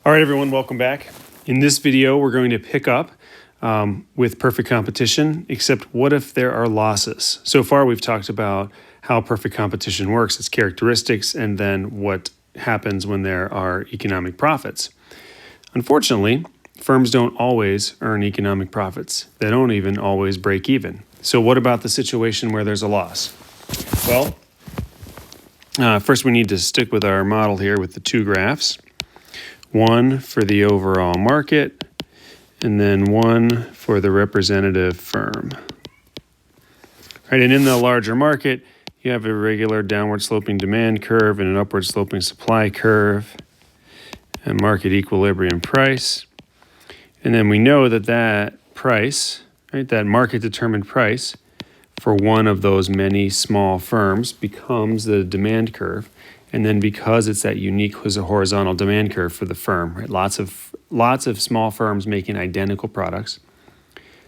All right, everyone, welcome back. In this video, we're going to pick up with perfect competition, except what if there are losses? So far, we've talked about how perfect competition works, its characteristics, and then what happens when there are economic profits. Unfortunately, firms don't always earn economic profits. They don't even always break even. So what about the situation where there's a loss? Well, first we need to stick with our model here with the two graphs. One for the overall market, and then one for the representative firm. Right, and in the larger market, you have a regular downward sloping demand curve and an upward sloping supply curve, and market equilibrium price. And then we know that that price, right, that market determined price for one of those many small firms becomes the demand curve. And then because it's that unique horizontal demand curve for the firm, right? Lots of small firms making identical products.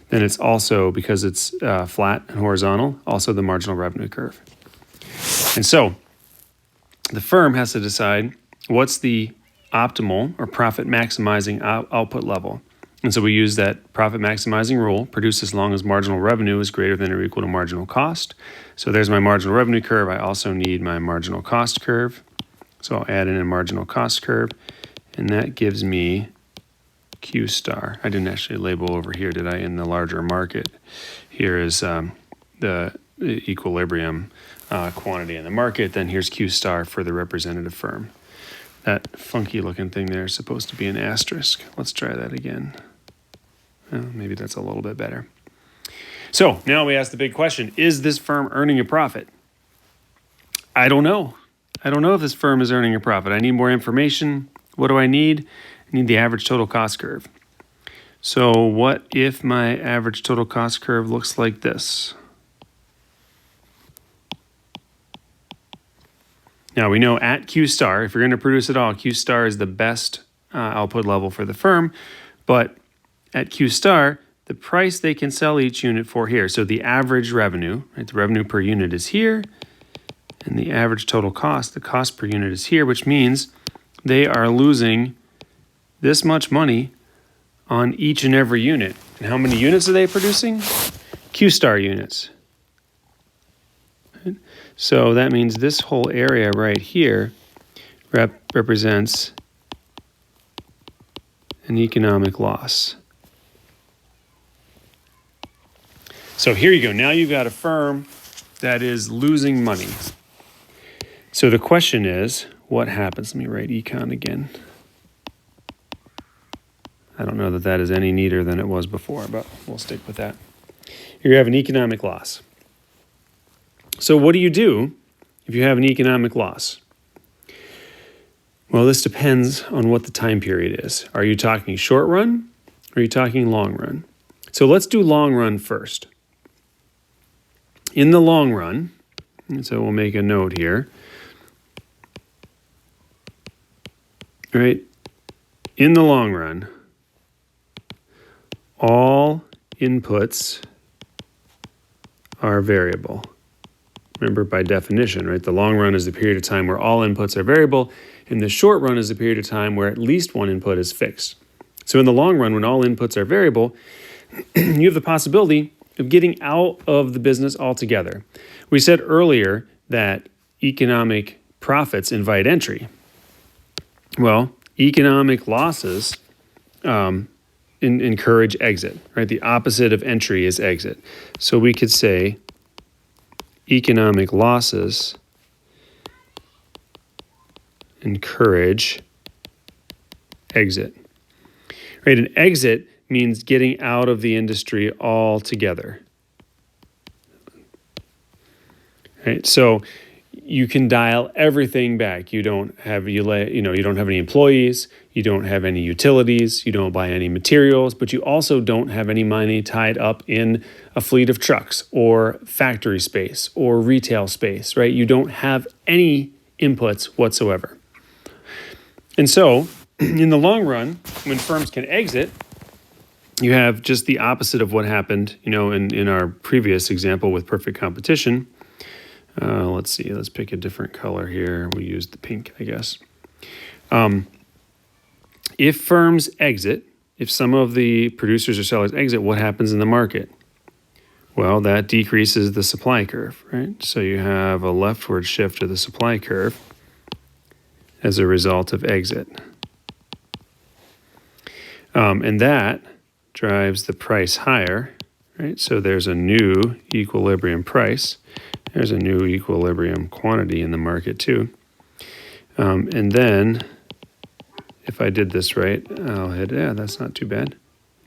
Then it's also, because it's flat and horizontal, also the marginal revenue curve. And so the firm has to decide what's the optimal or profit maximizing output level. And so we use that profit maximizing rule, produce as long as marginal revenue is greater than or equal to marginal cost. So there's my marginal revenue curve. I also need my marginal cost curve. So I'll add in a marginal cost curve, and that gives me Q star. I didn't actually label over here, did I, in the larger market? Here is the equilibrium quantity in the market. Then here's Q star for the representative firm. That funky looking thing there is supposed to be an asterisk. Let's try that again. Maybe that's a little bit better. So now we ask the big question, is this firm earning a profit? I don't know. I don't know if this firm is earning a profit. I need more information. What do I need? I need the average total cost curve. So what if my average total cost curve looks like this? Now we know at Q star, if you're going to produce it all, Q star is the best output level for the firm. But at Q star, the price they can sell each unit for here. So the average revenue, right, the revenue per unit is here. And the average total cost, the cost per unit is here, which means they are losing this much money on each and every unit. And how many units are they producing? Q star units. Right? So that means this whole area right here represents an economic loss. So here you go. Now you've got a firm that is losing money. So the question is, what happens? Let me write econ again. I don't know that that is any neater than it was before, but we'll stick with that. Here you have an economic loss. So what do you do if you have an economic loss? Well, this depends on what the time period is. Are you talking short run or are you talking long run? So let's do long run first. In the long run, and so we'll make a note here, right? In the long run, all inputs are variable. Remember, by definition, right? The long run is the period of time where all inputs are variable, and the short run is the period of time where at least one input is fixed. So in the long run, when all inputs are variable, you have the possibility of getting out of the business altogether. We said earlier that economic profits invite entry. Well, economic losses encourage exit, right? The opposite of entry is exit. So we could say economic losses encourage exit. Right? An exit means getting out of the industry altogether. Right? So you can dial everything back. You don't have any employees, you don't have any utilities, you don't buy any materials, but you also don't have any money tied up in a fleet of trucks or factory space or retail space, right? You don't have any inputs whatsoever. And so in the long run, when firms can exit, you have just the opposite of what happened, in our previous example with perfect competition. Let's see, let's pick a different color here. We used the pink, I guess. If firms exit, if some of the producers or sellers exit, what happens in the market? Well, that decreases the supply curve, right? So you have a leftward shift of the supply curve as a result of exit. And that drives the price higher, right? So there's a new equilibrium price. There's a new equilibrium quantity in the market too. And then if I did this right, I'll hit, yeah, that's not too bad.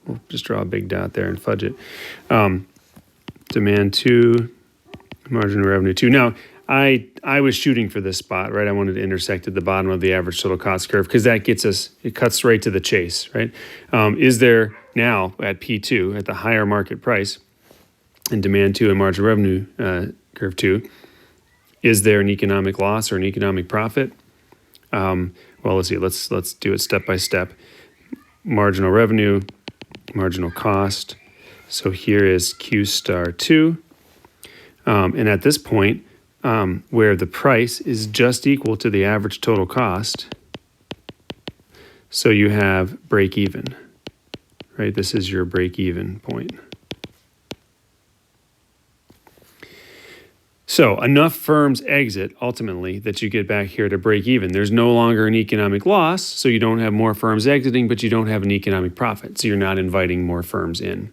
We'll just draw a big dot there and fudge it. Demand 2, margin of revenue 2. Now, I was shooting for this spot, right? I wanted to intersect at the bottom of the average total cost curve because that gets us, it cuts right to the chase, right? Is there now at P2, at the higher market price, and demand 2 and margin of revenue curve 2, is there an economic loss or an economic profit? Well, let's see. Let's do it step by step. Marginal revenue, marginal cost. So here is Q star 2. And at this point, where the price is just equal to the average total cost, so you have break even, right? This is your break even point. So enough firms exit ultimately that you get back here to break even. There's no longer an economic loss, so you don't have more firms exiting, but you don't have an economic profit, so you're not inviting more firms in.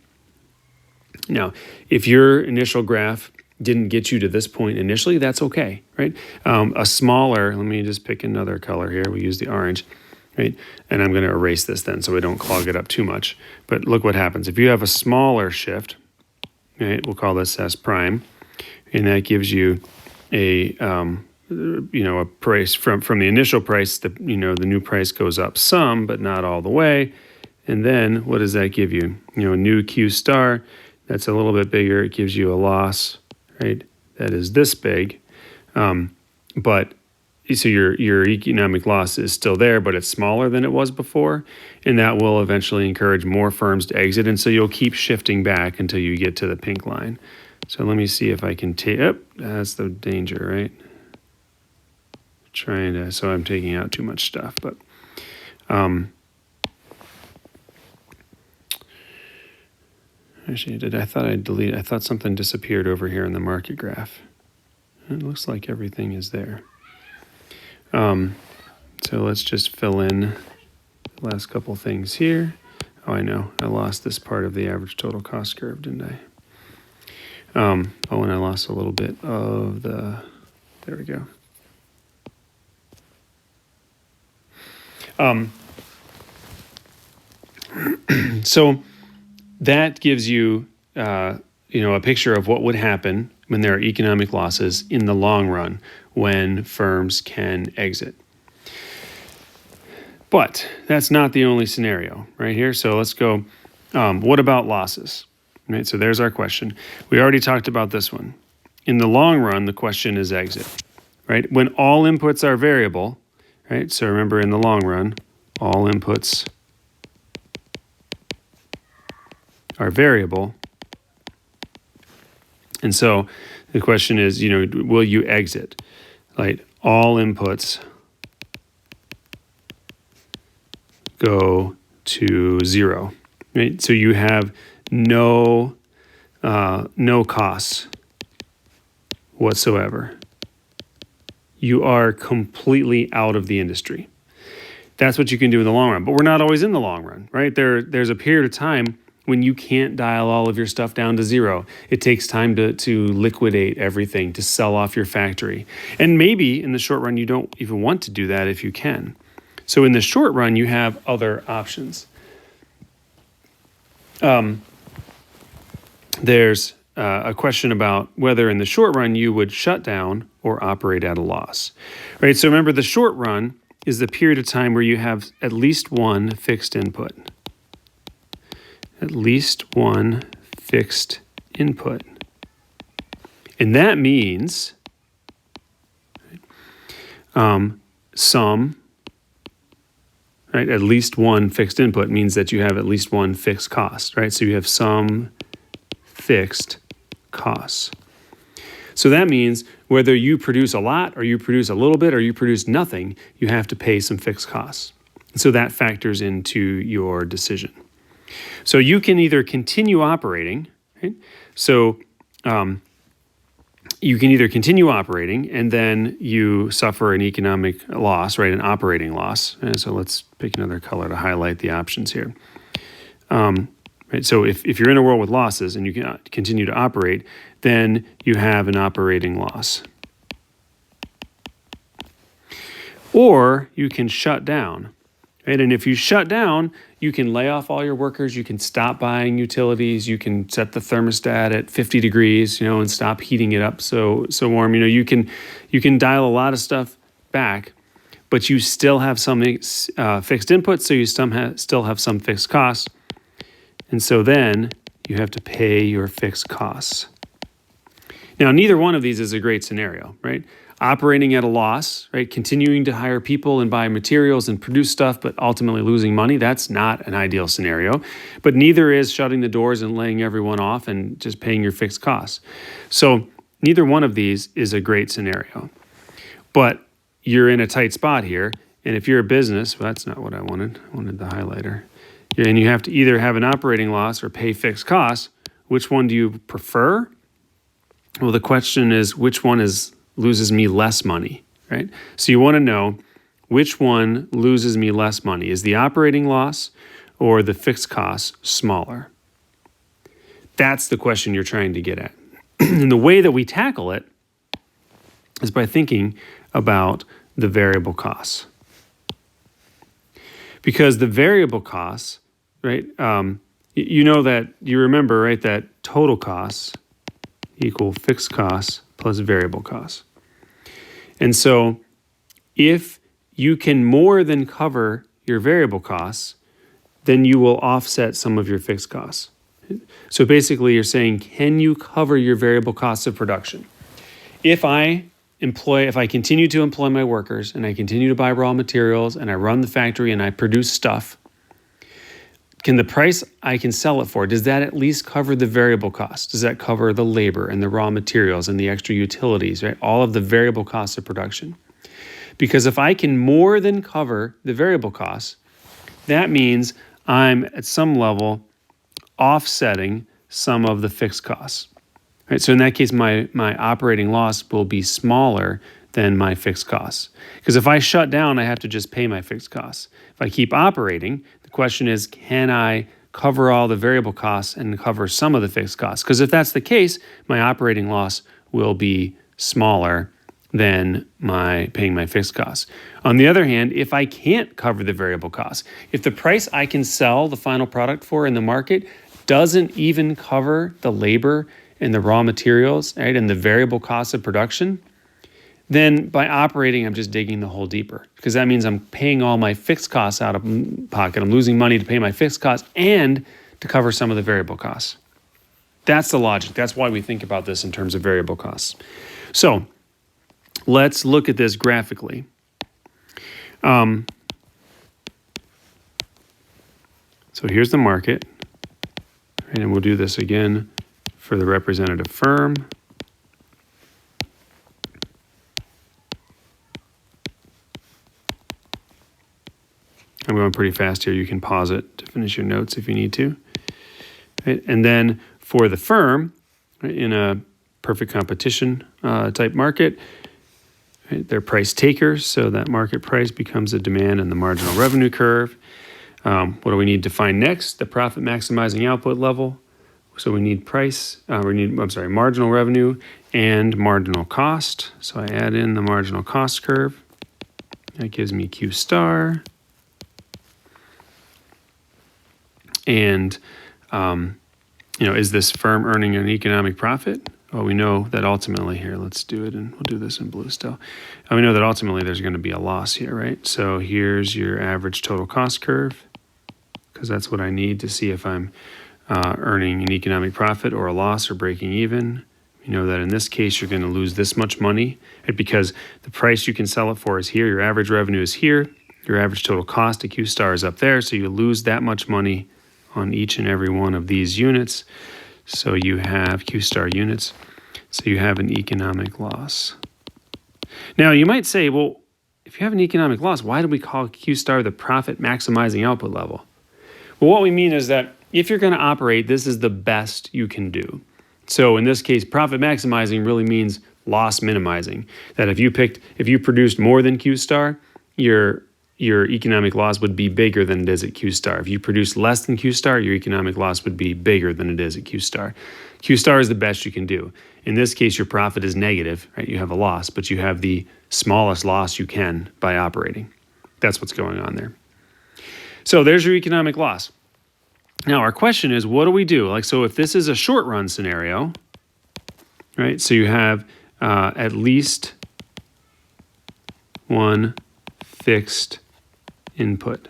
Now, if your initial graph didn't get you to this point initially, that's okay, right? A smaller, let me just pick another color here. We use the orange, right? And I'm going to erase this then so we don't clog it up too much. But look what happens. If you have a smaller shift, right, we'll call this S prime, and that gives you a, a price from the initial price, the new price goes up some, but not all the way. And then what does that give you? New Q star, that's a little bit bigger. It gives you a loss, right? That is this big. But so your economic loss is still there, but it's smaller than it was before. And that will eventually encourage more firms to exit. And so you'll keep shifting back until you get to the pink line. So let me see if I can take, that's the danger, right? So I'm taking out too much stuff, but, actually, I thought something disappeared over here in the market graph. It looks like everything is there. So let's just fill in the last couple things here. Oh, I know. I lost this part of the average total cost curve, didn't I? And I lost a little bit of the, there we go. So that gives you, a picture of what would happen when there are economic losses in the long run when firms can exit. But that's not the only scenario right here. So let's go, what about losses? Right, so there's our question. We already talked about this one. In the long run, the question is exit, right? When all inputs are variable, right? So remember, in the long run, all inputs are variable. And so the question is, will you exit? Like, all inputs go to 0, right? So you have no costs whatsoever. You are completely out of the industry. That's what you can do in the long run. But we're not always in the long run, right? There's a period of time when you can't dial all of your stuff down to 0. It takes time to liquidate everything, to sell off your factory. And maybe in the short run, you don't even want to do that if you can. So in the short run, you have other options. There's a question about whether in the short run you would shut down or operate at a loss, right? So remember, the short run is the period of time where you have at least one fixed input. At least one fixed input. And that means right? At least one fixed input means that you have at least one fixed cost, right? So you have some fixed costs. So that means whether you produce a lot or you produce a little bit or you produce nothing, you have to pay some fixed costs. So that factors into your decision. So you can either continue operating, right? So you can either continue operating and then you suffer an economic loss, right? An operating loss. And so let's pick another color to highlight the options here. Right? So if you're in a world with losses and you can continue to operate, then you have an operating loss. Or you can shut down. Right? And if you shut down, you can lay off all your workers, you can stop buying utilities, you can set the thermostat at 50 degrees, and stop heating it up so warm. You can dial a lot of stuff back, but you still have some fixed inputs, so you still have some fixed costs. And so then you have to pay your fixed costs. Now, neither one of these is a great scenario, right? Operating at a loss, right? Continuing to hire people and buy materials and produce stuff, but ultimately losing money. That's not an ideal scenario. But neither is shutting the doors and laying everyone off and just paying your fixed costs. So neither one of these is a great scenario. But you're in a tight spot here. And if you're a business, well, that's not what I wanted. I wanted the highlighter. And you have to either have an operating loss or pay fixed costs. Which one do you prefer? Well, the question is, which one loses me less money, right? So you want to know which one loses me less money. Is the operating loss or the fixed costs smaller? That's the question you're trying to get at. And the way that we tackle it is by thinking about the variable costs. Because the variable costs, right, you remember, right, that total costs equal fixed costs plus variable costs. And so if you can more than cover your variable costs, then you will offset some of your fixed costs. So basically you're saying, can you cover your variable costs of production? If I continue to employ my workers and I continue to buy raw materials and I run the factory and I produce stuff, can the price I can sell it for, does that at least cover the variable costs? Does that cover the labor and the raw materials and the extra utilities, right? All of the variable costs of production. Because if I can more than cover the variable costs, that means I'm at some level offsetting some of the fixed costs. Right? So in that case, my operating loss will be smaller than my fixed costs. Because if I shut down, I have to just pay my fixed costs. If I keep operating, the question is, can I cover all the variable costs and cover some of the fixed costs? Because if that's the case, my operating loss will be smaller than my paying my fixed costs. On the other hand, if I can't cover the variable costs, if the price I can sell the final product for in the market doesn't even cover the labor and the raw materials, right, and the variable costs of production, then by operating, I'm just digging the hole deeper, because that means I'm paying all my fixed costs out of pocket. I'm losing money to pay my fixed costs and to cover some of the variable costs. That's the logic. That's why we think about this in terms of variable costs. So let's look at this graphically. So here's the market, right, and we'll do this again for the representative firm. I'm going pretty fast here. You can pause it to finish your notes if you need to. Right? And then for the firm, right, in a perfect competition type market, right, they're price takers, so that market price becomes the demand and the marginal revenue curve. What do we need to find next? The profit maximizing output level. So we need marginal revenue and marginal cost. So I add in the marginal cost curve. That gives me Q star. And, is this firm earning an economic profit? Well, we know that ultimately here, let's do it, and we'll do this in blue still. And we know that ultimately there's going to be a loss here, right? So here's your average total cost curve, because that's what I need to see if I'm earning an economic profit or a loss or breaking even. You know that in this case, you're going to lose this much money, right? Because the price you can sell it for is here. Your average revenue is here. Your average total cost, a Q star, is up there. So you lose that much money on each and every one of these units. So you have Q star units. So you have an economic loss. Now you might say, well, if if you have an economic loss, why do we call Q star the profit maximizing output level? Well, what we mean is that if you're going to operate, this is the best you can do. So in this case, profit maximizing really means loss minimizing. That if you produced more than Q star, your economic loss would be bigger than it is at Q star. If you produce less than Q star, your economic loss would be bigger than it is at Q star. Q star is the best you can do. In this case, your profit is negative, right? You have a loss, but you have the smallest loss you can by operating. That's what's going on there. So there's your economic loss. Now our question is, what do we do? Like, so if this is a short run scenario, right? So you have at least one fixed input,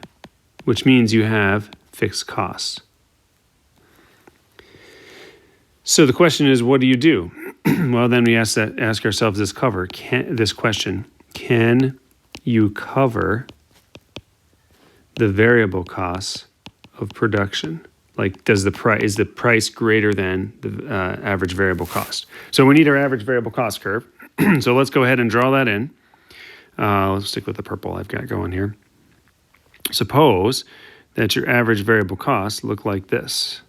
which means you have fixed costs. So the question is, what do you do? Well, then we ask ourselves this question: can you cover the variable costs of production? Like, is the price greater than the average variable cost? So we need our average variable cost curve. So let's go ahead and draw that in. Let's stick with the purple I've got going here. Suppose that your average variable costs look like this.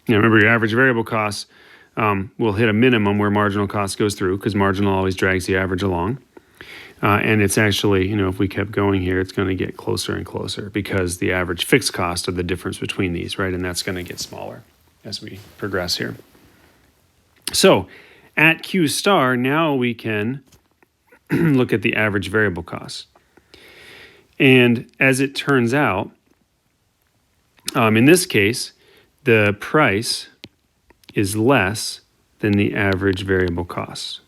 Now remember, your average variable costs will hit a minimum where marginal cost goes through, because marginal always drags the average along. And it's actually, if we kept going here, it's going to get closer and closer, because the average fixed cost are the difference between these, right? And that's going to get smaller as we progress here. So at Q star, now we can look at the average variable cost. And as it turns out, in this case, the price is less than the average variable cost.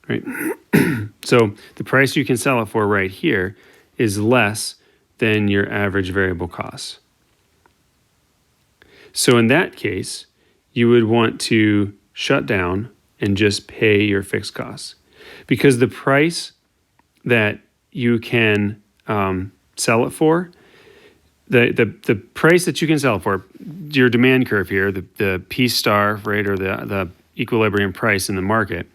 Right? So the price you can sell it for right here is less than your average variable cost. So in that case, you would want to shut down and just pay your fixed costs, because the price that you can sell it for, the price that you can sell it for, your demand curve here, the P star, right, or the equilibrium price in the market,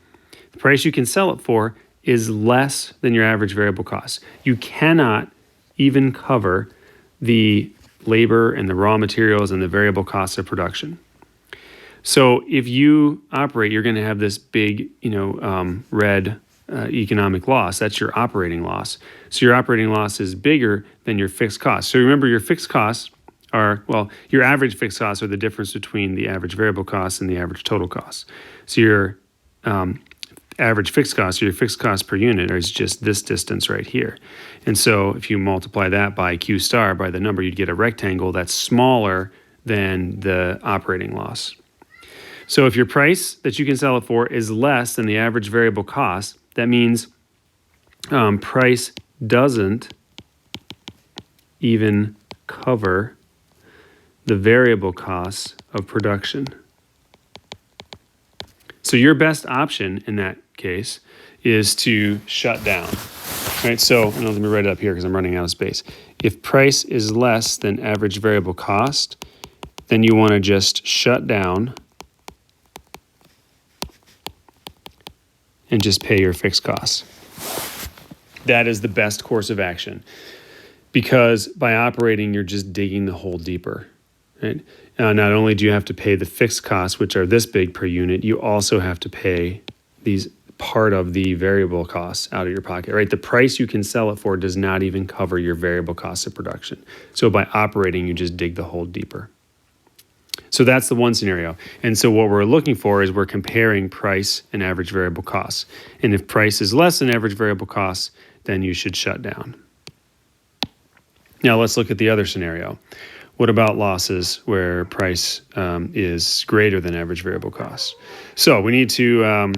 the price you can sell it for is less than your average variable cost. You cannot even cover the labor and the raw materials and the variable costs of production. So if you operate, you're going to have this big, red economic loss. That's your operating loss. So your operating loss is bigger than your fixed costs. So remember, your fixed costs your average fixed costs are the difference between the average variable costs and the average total costs. So your average fixed cost, or your fixed cost per unit, is just this distance right here. And so if you multiply that by Q star, by the number, you'd get a rectangle that's smaller than the operating loss. So if your price that you can sell it for is less than the average variable cost, that means price doesn't even cover the variable costs of production. So your best option in that case is to shut down. Right? So let me write it up here because I'm running out of space. If price is less than average variable cost, then you want to just shut down and just pay your fixed costs. That is the best course of action, because by operating, you're just digging the hole deeper. Right? Not only do you have to pay the fixed costs, which are this big per unit, you also have to pay these part of the variable costs out of your pocket. Right? The price you can sell it for does not even cover your variable costs of production. So by operating, you just dig the hole deeper. So that's the one scenario. And so what we're looking for is we're comparing price and average variable costs. And if price is less than average variable costs, then you should shut down. Now let's look at the other scenario. What about losses where price is greater than average variable costs? So we need to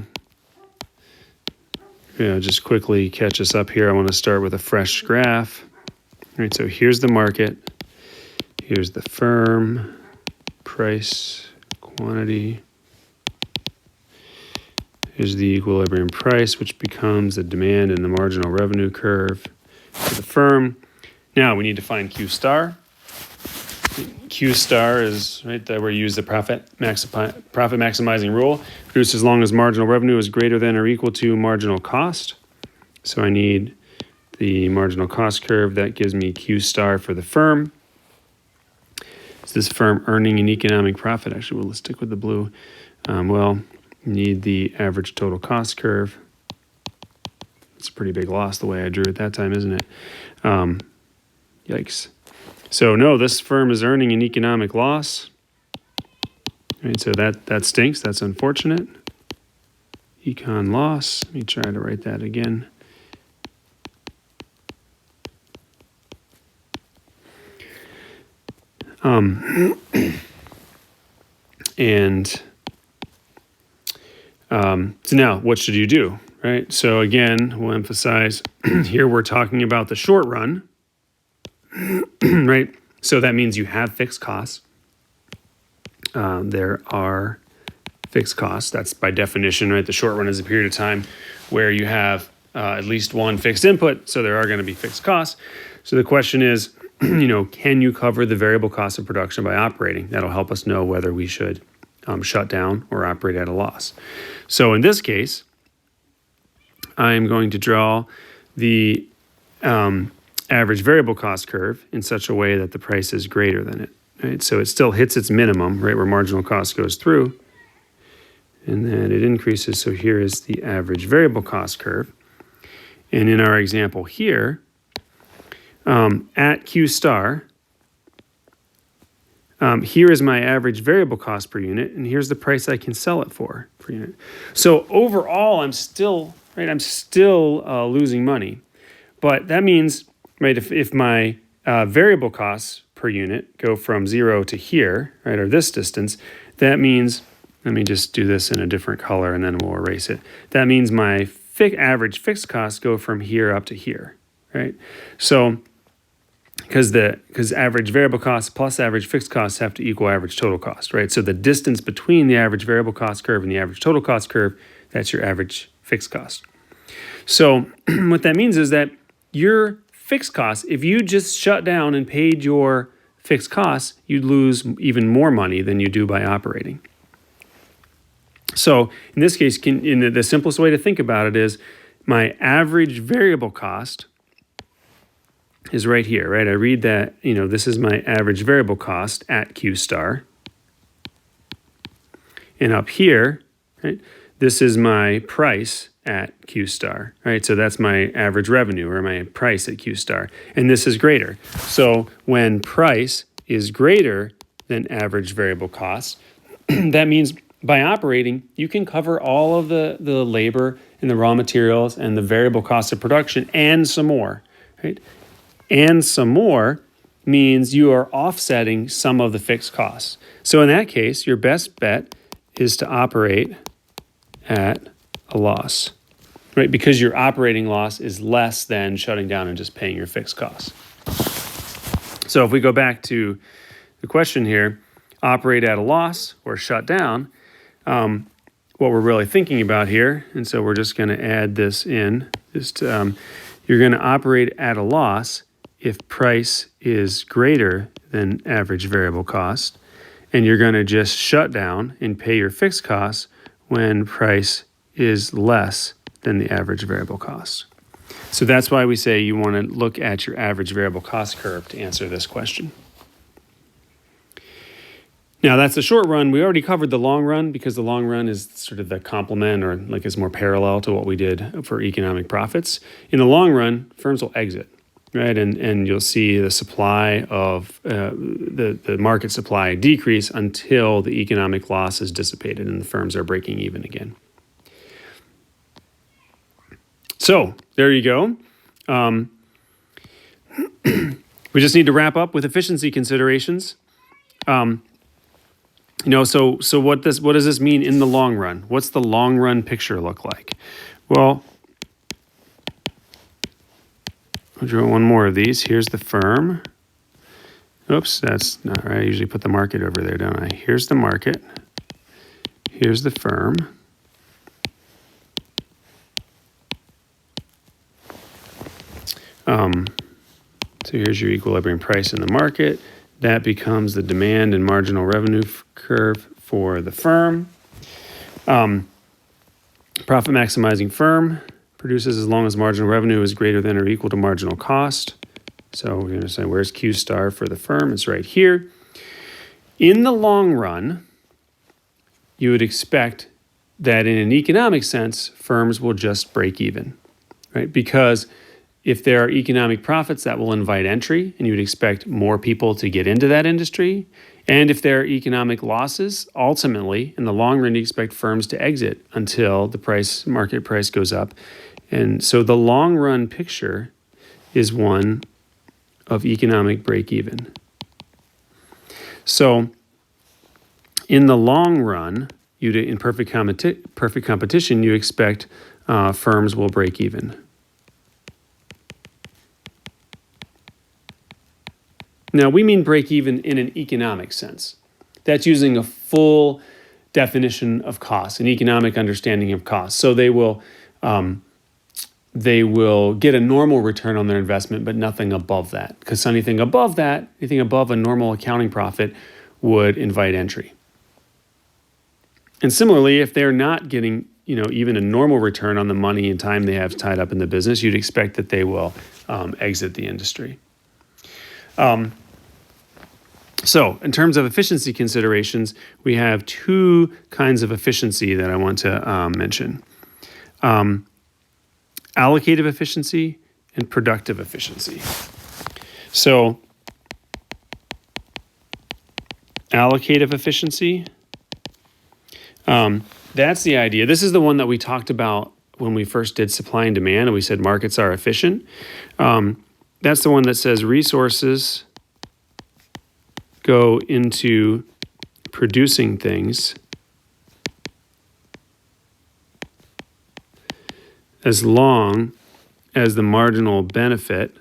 just quickly catch us up here. I want to start with a fresh graph. All right, so here's the market. Here's the firm, price, quantity. Here's the equilibrium price, which becomes the demand and the marginal revenue curve for the firm. Now we need to find Q star. Q star is right that where you use the profit maximizing rule. Produce as long as marginal revenue is greater than or equal to marginal cost. So I need the marginal cost curve. That gives me Q star for the firm. Is this firm earning an economic profit? Actually, let's stick with the blue. Well, need the average total cost curve. It's a pretty big loss the way I drew it that time, isn't it? Yikes. So no, this firm is earning an economic loss. Right, so that stinks. That's unfortunate. Econ loss. Let me try to write that again. So now what should you do, right? So again, we'll emphasize here we're talking about the short run, right? So that means you have fixed costs. There are fixed costs. That's by definition, right? The short run is a period of time where you have at least one fixed input, so there are going to be fixed costs. So the question is, can you cover the variable cost of production by operating? That'll help us know whether we should shut down or operate at a loss. So in this case, I'm going to draw the average variable cost curve in such a way that the price is greater than it. Right? So it still hits its minimum, right, where marginal cost goes through, and then it increases. So here is the average variable cost curve. And in our example here, at Q star, here is my average variable cost per unit, and here's the price I can sell it for per unit. So overall, I'm still losing money, but that means, right, if my variable costs per unit go from 0 to here, right, or this distance, that means, let me just do this in a different color and then we'll erase it. That means my average fixed costs go from here up to here, right? So because average variable costs plus average fixed costs have to equal average total cost, right? So the distance between the average variable cost curve and the average total cost curve, that's your average fixed cost. So what that means is that your fixed costs, if you just shut down and paid your fixed costs, you'd lose even more money than you do by operating. So in this case, the simplest way to think about it is my average variable cost is right here, right? I read that, this is my average variable cost at Q star. And up here, right, this is my price at Q star, right? So that's my average revenue or my price at Q star. And this is greater. So when price is greater than average variable cost, that means by operating, you can cover all of the labor and the raw materials and the variable cost of production and some more, right? And some more means you are offsetting some of the fixed costs. So in that case, your best bet is to operate at a loss, right? Because your operating loss is less than shutting down and just paying your fixed costs. So if we go back to the question here, operate at a loss or shut down, what we're really thinking about here, and so we're just going to add this in, you're going to operate at a loss if price is greater than average variable cost, and you're going to just shut down and pay your fixed costs when price is less than the average variable cost. So that's why we say you want to look at your average variable cost curve to answer this question. Now that's the short run. We already covered the long run because the long run is sort of the complement or like is more parallel to what we did for economic profits. In the long run, firms will exit, right? And you'll see the supply of the market supply decrease until the economic loss is dissipated and the firms are breaking even again. So there you go. We just need to wrap up with efficiency considerations. So what does this mean in the long run? What's the long run picture look like? Well, I'll draw one more of these. Here's the firm. Oops, that's not right. I usually put the market over there, don't I? Here's the market. Here's the firm. So here's your equilibrium price in the market. That becomes the demand and marginal revenue curve for the firm. Profit maximizing firm produces as long as marginal revenue is greater than or equal to marginal cost. So we're going to say, where's Q star for the firm? It's right here. In the long run, you would expect that in an economic sense, firms will just break even, right? Because if there are economic profits, that will invite entry, and you would expect more people to get into that industry. And if there are economic losses, ultimately, in the long run, you expect firms to exit until the market price goes up. And so the long run picture is one of economic break even. So in the long run, in perfect competition, you expect firms will break even. Now, we mean break even in an economic sense. That's using a full definition of cost, an economic understanding of cost. So they will get a normal return on their investment, but nothing above that, because anything above that, anything above a normal accounting profit would invite entry. And similarly, if they're not getting, even a normal return on the money and time they have tied up in the business, you'd expect that they will exit the industry. So in terms of efficiency considerations, we have two kinds of efficiency that I want to mention. Allocative efficiency and productive efficiency. So allocative efficiency, that's the idea. This is the one that we talked about when we first did supply and demand, and we said markets are efficient. That's the one that says resources go into producing things as long as the marginal benefit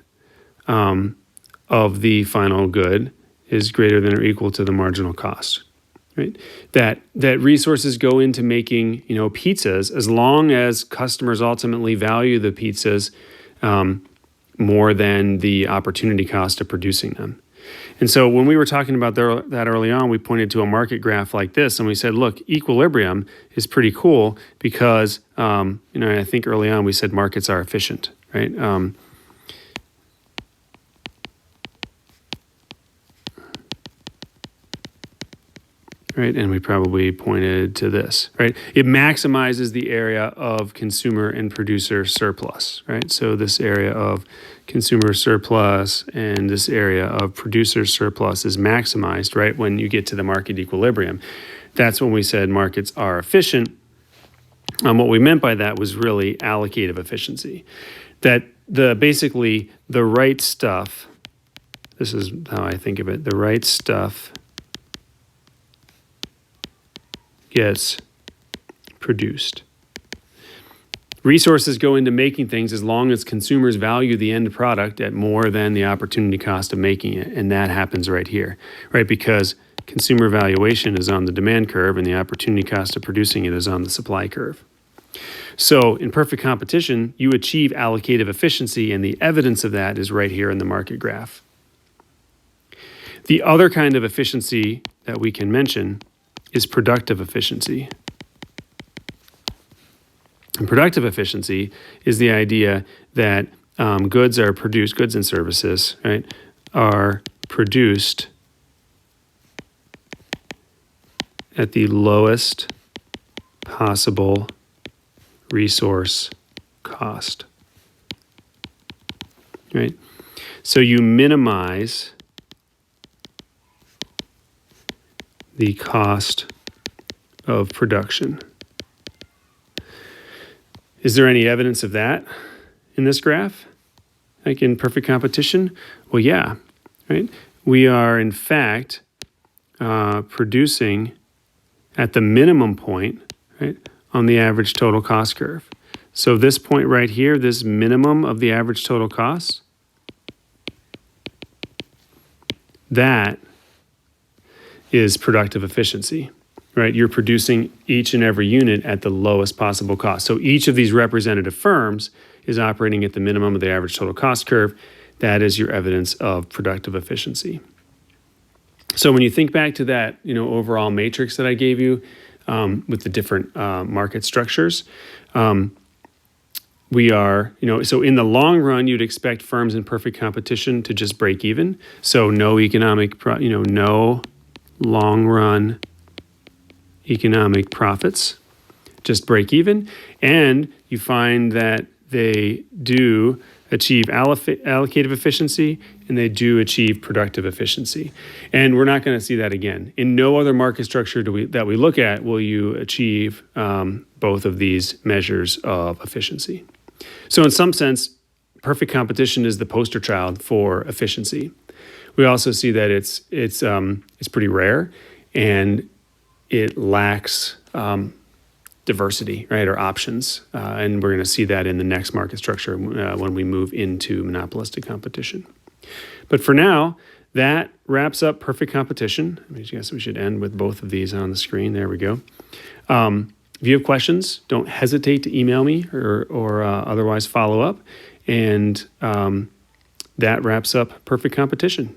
of the final good is greater than or equal to the marginal cost. Right? That resources go into making, pizzas as long as customers ultimately value the pizzas more than the opportunity cost of producing them. And so when we were talking about that early on, we pointed to a market graph like this, and we said, look, equilibrium is pretty cool because, I think early on we said markets are efficient, right? Right, and we probably pointed to this, right? It maximizes the area of consumer and producer surplus, right? So this area of consumer surplus and this area of producer surplus is maximized, right, when you get to the market equilibrium. That's when we said markets are efficient. What we meant by that was really allocative efficiency. That basically the right stuff, this is how I think of it, the right stuff gets produced. Resources go into making things as long as consumers value the end product at more than the opportunity cost of making it. And that happens right here, right? Because consumer valuation is on the demand curve and the opportunity cost of producing it is on the supply curve. So in perfect competition, you achieve allocative efficiency, and the evidence of that is right here in the market graph. The other kind of efficiency that we can mention is productive efficiency. And productive efficiency is the idea that goods and services, right, are produced at the lowest possible resource cost, right? So you minimize the cost of production. Is there any evidence of that in this graph? Like in perfect competition? Well, yeah, right? We are, in fact, producing at the minimum point, right, on the average total cost curve. So this point right here, this minimum of the average total cost, that is productive efficiency, right? You're producing each and every unit at the lowest possible cost. So each of these representative firms is operating at the minimum of the average total cost curve. That is your evidence of productive efficiency. So when you think back to that, overall matrix that I gave you with the different market structures, we are, so in the long run, you'd expect firms in perfect competition to just break even. So no no long run economic profits, just break even. And you find that they do achieve allocative efficiency and they do achieve productive efficiency. And we're not going to see that again. In no other market structure that we look at will you achieve both of these measures of efficiency. So in some sense, perfect competition is the poster child for efficiency. We also see that it's pretty rare and it lacks diversity, right, or options. And we're going to see that in the next market structure when we move into monopolistic competition. But for now, that wraps up perfect competition. I guess we should end with both of these on the screen. There we go. If you have questions, don't hesitate to email me or otherwise follow up. And that wraps up perfect competition.